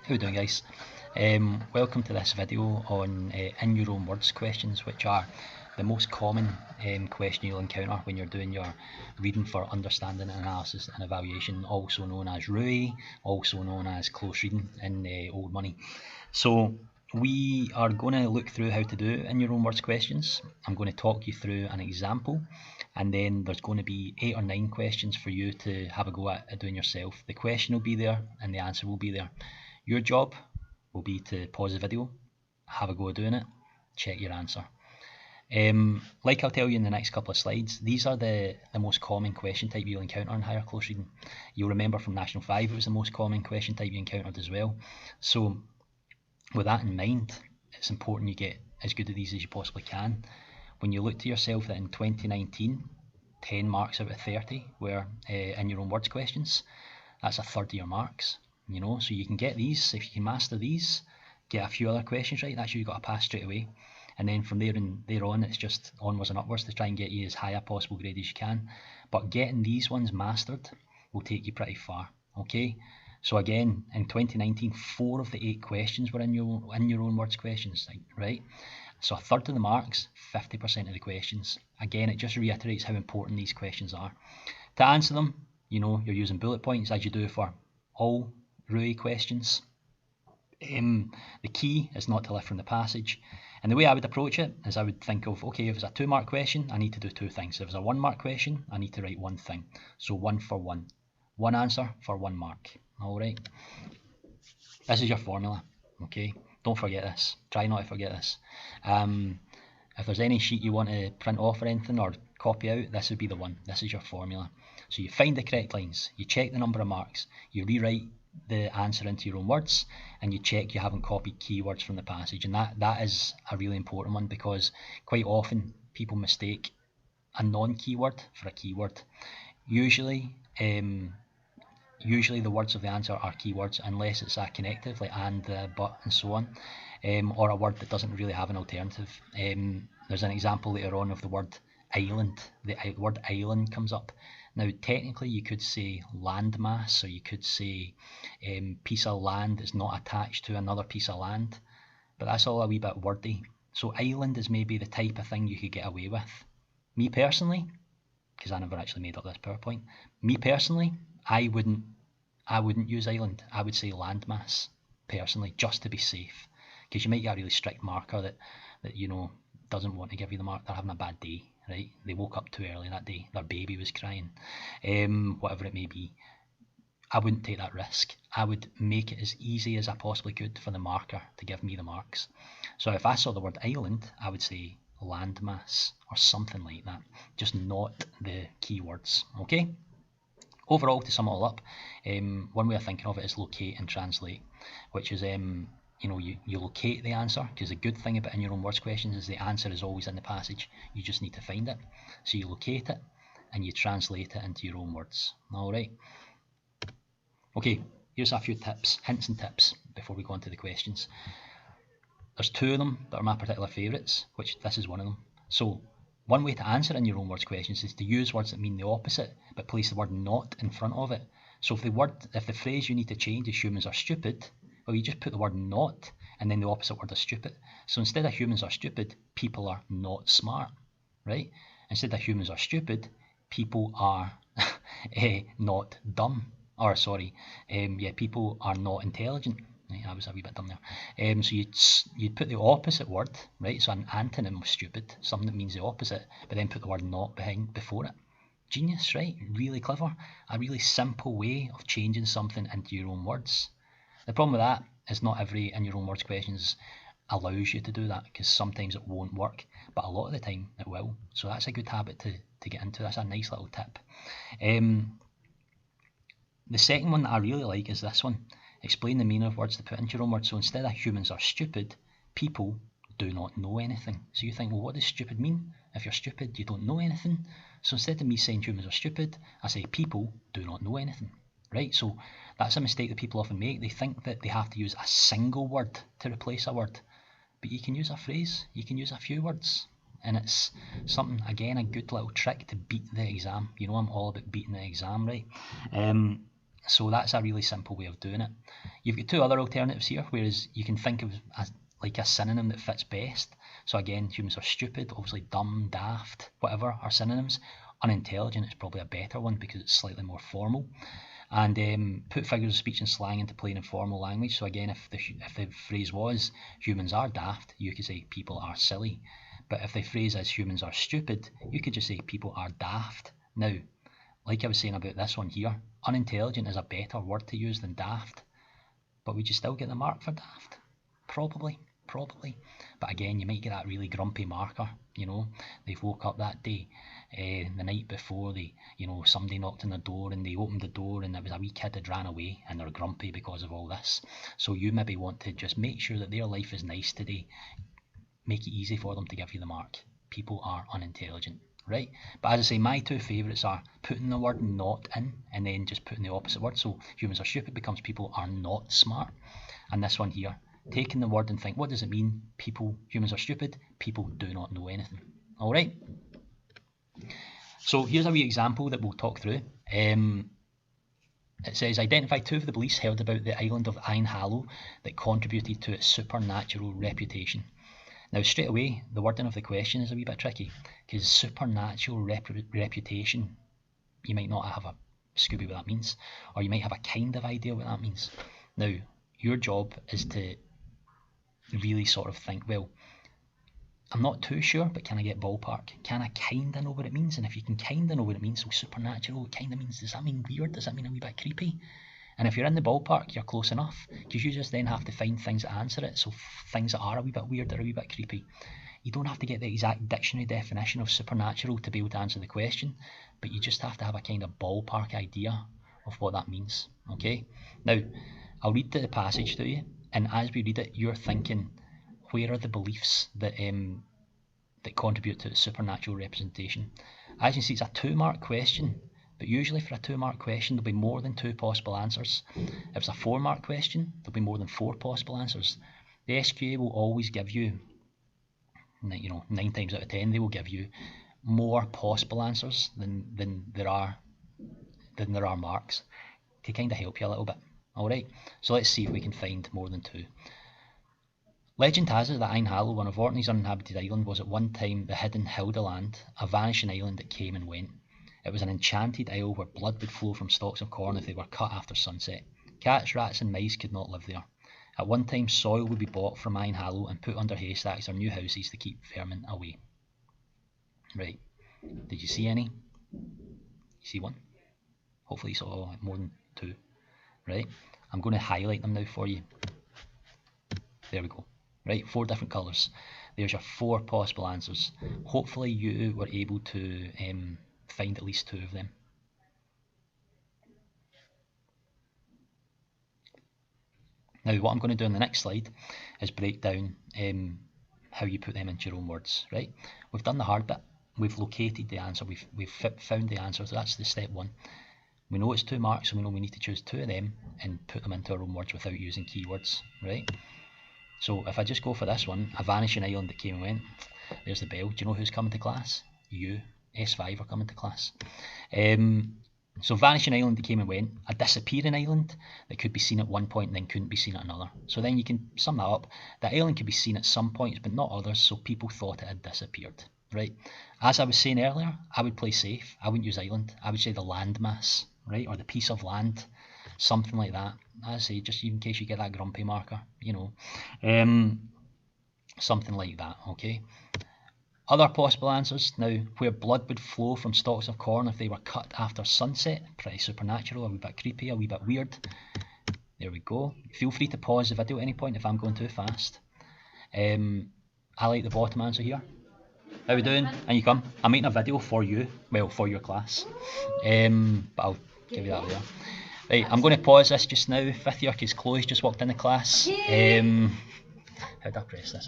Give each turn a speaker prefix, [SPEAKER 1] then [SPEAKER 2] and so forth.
[SPEAKER 1] How you doing, guys? Welcome to this video on in your own words questions, which are the most common question you'll encounter when you're doing your reading for understanding, analysis and evaluation, also known as RUAE, also known as close reading in old money. So we are going to look through how to do in your own words questions. I'm going to talk you through an example, and then there's going to be 8 or 9 questions for you to have a go at doing yourself. The question will be there and the answer will be there. Your job will be to pause the video, have a go at doing it, check your answer. Like I'll tell you in the next couple of slides, these are the most common question type you'll encounter in higher close reading. You'll remember from National 5 it was the most common question type you encountered as well. So with that in mind, it's important you get as good at these as you possibly can. When you look to yourself that in 2019, 10 marks out of 30 were in your own words questions, that's a third of your marks. You know, so you can get these, if you can master these, get a few other questions right, that's you got to pass straight away. And then from there on, it's just onwards and upwards to try and get you as high a possible grade as you can. But getting these ones mastered will take you pretty far, okay? So again, in 2019, 4 of the 8 questions were in your own words questions, right? So a third of the marks, 50% of the questions. Again, it just reiterates how important these questions are. To answer them, you know, you're using bullet points as you do for all RUAE questions. The key is not to lift from the passage. And the way I would approach it is I would think of, okay, if it's a 2-mark question, I need to do 2 things. If it's a 1-mark question, I need to write 1 thing. So 1 for 1. 1 answer for 1 mark. All right. This is your formula, okay? Don't forget this. Try not to forget this. If there's any sheet you want to print off or anything or copy out, this would be the one. This is your formula. So you find the correct lines, you check the number of marks, you rewrite the answer into your own words, and you check you haven't copied keywords from the passage. And that is a really important one, because quite often people mistake a non-keyword for a keyword. Usually the words of the answer are keywords, unless it's a connective like and, but, and so on, or a word that doesn't really have an alternative. There's an example later on of the word island. The word island comes up. Now, technically, you could say landmass, or you could say piece of land is not attached to another piece of land, but that's all a wee bit wordy. So island is maybe the type of thing you could get away with. Me personally, because I never actually made up this PowerPoint, me personally, I wouldn't use island. I would say landmass, personally, just to be safe, because you might get a really strict marker that you know doesn't want to give you the mark. They're having a bad day, right? They woke up too early that day, their baby was crying, whatever it may be. I wouldn't take that risk. I would make it as easy as I possibly could for the marker to give me the marks. So if I saw the word island, I would say landmass or something like that, just not the keywords, okay? Overall, to sum it all up, one way of thinking of it is locate and translate, which is you locate the answer, because the good thing about in your own words questions is the answer is always in the passage. You just need to find it. So you locate it and you translate it into your own words. All right. Okay, here's a few tips, hints and tips before we go on to the questions. There's 2 of them that are my particular favourites, which this is one of them. So one way to answer in your own words questions is to use words that mean the opposite, but place the word not in front of it. So if the phrase you need to change is humans are stupid, well, you just put the word not and then the opposite word is stupid. So instead of humans are stupid, people are not smart, right? Instead of humans are stupid, people are not dumb. Or sorry, people are not intelligent. I was a wee bit dumb there. So you'd put the opposite word, right? So an antonym of stupid, something that means the opposite, but then put the word not before it. Genius, right? Really clever. A really simple way of changing something into your own words. The problem with that is not every in your own words questions allows you to do that, because sometimes it won't work, but a lot of the time it will. So that's a good habit to get into. That's a nice little tip. The second one that I really like is this one. Explain the meaning of words to put into your own words. So instead of humans are stupid, people do not know anything. So you think, well, what does stupid mean? If you're stupid, you don't know anything. So instead of me saying humans are stupid, I say people do not know anything, right? So that's a mistake that people often make. They think that they have to use a single word to replace a word. But you can use a phrase, you can use a few words. And it's something, again, a good little trick to beat the exam. You know, I'm all about beating the exam, right? So that's a really simple way of doing it. You've got two other alternatives here, whereas you can think of like a synonym that fits best. So again, humans are stupid, obviously dumb, daft, whatever are synonyms. Unintelligent is probably a better one because it's slightly more formal. And put figures of speech and slang into plain and formal language. So again, if the phrase was humans are daft, you could say people are silly. But if the phrase is humans are stupid, you could just say people are daft. Now, like I was saying about this one here, unintelligent is a better word to use than daft. But would you still get the mark for daft? Probably. But again, you might get that really grumpy marker, they've woke up that day, the night before, somebody knocked on the door and they opened the door and it was a wee kid that ran away and they're grumpy because of all this. So you maybe want to just make sure that their life is nice today, make it easy for them to give you the mark. People are unintelligent, right? But as I say, my two favourites are putting the word not in and then just putting the opposite word. So humans are stupid becomes people are not smart. And this one here, taking the word and think, what does it mean? Humans are stupid, people do not know anything. All right. So here's a wee example that we'll talk through. It says, identify two of the beliefs held about the island of Ainhallow that contributed to its supernatural reputation. Now, straight away, the wording of the question is a wee bit tricky, because supernatural reputation, you might not have a Scooby what that means, or you might have a kind of idea what that means. Now, your job is to really sort of think, well, I'm not too sure, but can I get ballpark? Can I kind of know what it means? And if you can kind of know what it means, so supernatural kind of means, does that mean weird? Does that mean a wee bit creepy? And if you're in the ballpark, you're close enough, because you just then have to find things that answer it. So things that are a wee bit weird or a wee bit creepy. You don't have to get the exact dictionary definition of supernatural to be able to answer the question, but you just have to have a kind of ballpark idea of what that means. Okay? Now, I'll read the passage to you, and as we read it, you're thinking, where are the beliefs that contribute to the supernatural representation? As you see, it's a 2-mark question, but usually for a 2-mark question, there'll be more than 2 possible answers. If it's a 4-mark question, there'll be more than 4 possible answers. The SQA will always give you, 9 times out of 10, they will give you more possible answers than there are marks to kind of help you a little bit. All right, so let's see if we can find more than 2. Legend has it that Ainhallow, one of Orkney's uninhabited island, was at one time the hidden Hildeland, a vanishing island that came and went. It was an enchanted isle where blood would flow from stalks of corn if they were cut after sunset. Cats, rats and mice could not live there. At one time, soil would be bought from Ainhallow and put under haystacks or new houses to keep vermin away. Right, did you see any? You see one? Hopefully you saw more than 2. Right, I'm going to highlight them now for you. There we go. Right, 4 different colours. There's your 4 possible answers. Hopefully you were able to find at least 2 of them. Now what I'm going to do in the next slide is break down how you put them into your own words. Right, we've done the hard bit. We've located the answer. We've found the answer. So that's the step 1. We know it's 2 marks, so we know we need to choose 2 of them and put them into our own words without using keywords. Right. So if I just go for this one, a vanishing island that came and went, there's the bell. Do you know who's coming to class? You. S5 are coming to class. So vanishing island that came and went, a disappearing island that could be seen at one point and then couldn't be seen at another. So then you can sum that up. The island could be seen at some points but not others, so people thought it had disappeared. Right? As I was saying earlier, I would play safe. I wouldn't use island. I would say the landmass, right? Or the piece of land. Something like that. I say, just in case you get that grumpy marker, something like that, okay? Other possible answers, now, where blood would flow from stalks of corn if they were cut after sunset, pretty supernatural, a wee bit creepy, a wee bit weird. There we go. Feel free to pause the video at any point if I'm going too fast. I like the bottom answer here. How we doing? And you come. I'm making a video for you, well, for your class, but I'll give you that later. Right, I'm going to pause this just now. 5th year, because Chloe's just walked in the class. How do I press this?